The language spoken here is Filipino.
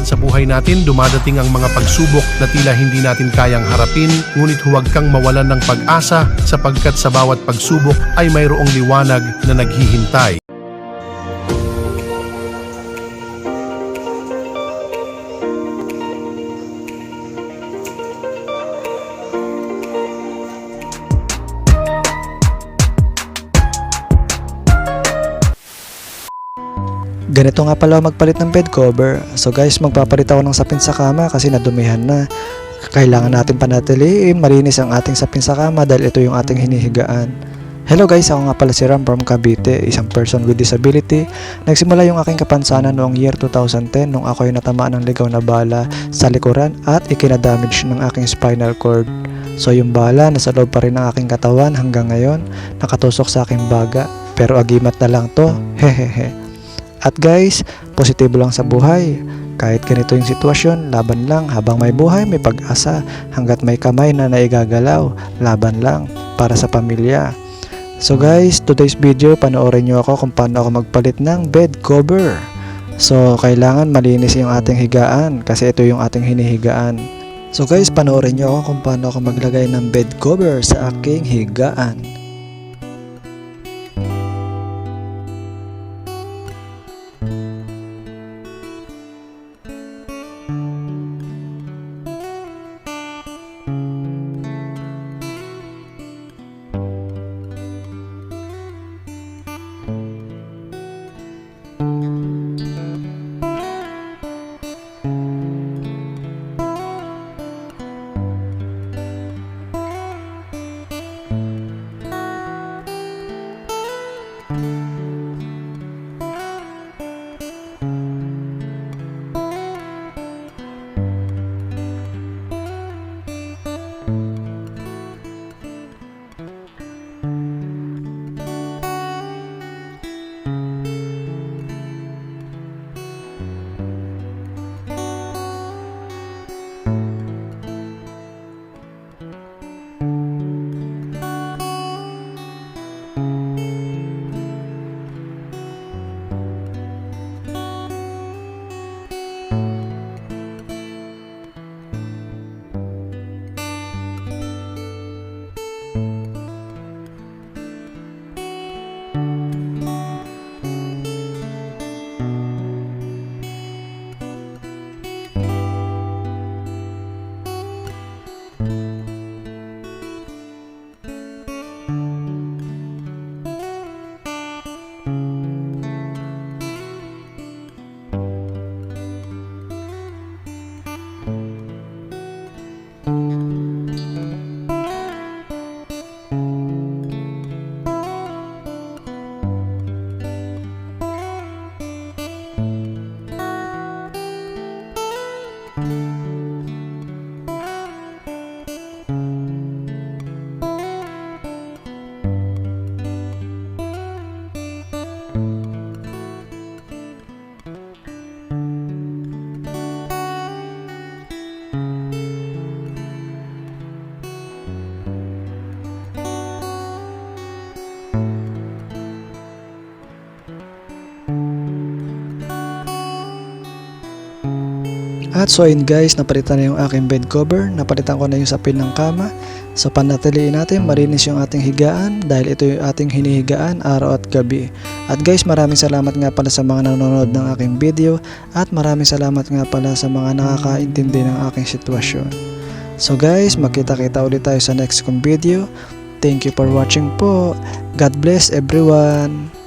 minsan sa buhay natin dumadating ang mga pagsubok na tila hindi natin kayang harapin, ngunit huwag kang mawalan ng pag-asa sapagkat sa bawat pagsubok ay mayroong liwanag na naghihintay. Ganito nga pala magpalit ng bed cover. So guys, magpapalit ako ng sapin sa kama kasi nadumihan na. Kailangan natin panatiliin malinis ang ating sapin sa kama dahil ito yung ating hinihigaan. Hello guys, ako nga pala si Ram from Cavite, isang person with disability. Nagsimula yung aking kapansanan noong year 2010 nung ako ay natamaan ng ligaw na bala sa likuran at ikinadamage ng aking spinal cord. So yung bala nasa loob pa rin ng aking katawan hanggang ngayon, nakatusok sa aking baga. Pero agimat na lang to, hehehe. At guys, positibo lang sa buhay. Kahit ganito yung sitwasyon, laban lang. Habang may buhay, may pag-asa. Hanggat may kamay na naigagalaw, laban lang para sa pamilya. So guys, today's video, panoorin nyo ako kung paano ako magpalit ng bed cover. So kailangan malinis yung ating higaan kasi ito yung ating hinihigaan. So guys, panoorin nyo ako kung paano ako maglagay ng bed cover sa aking higaan. At so ayun guys, napalitan na yung aking bed cover, napalitan ko na yung sapin ng kama. So panatiliin natin malinis yung ating higaan dahil ito yung ating hinihigaan araw at gabi. At guys, maraming salamat nga pala sa mga nanonood ng aking video at maraming salamat nga pala sa mga nakakaintindi ng aking sitwasyon. So guys, magkita-kita ulit tayo sa next kong video. Thank you for watching po. God bless everyone.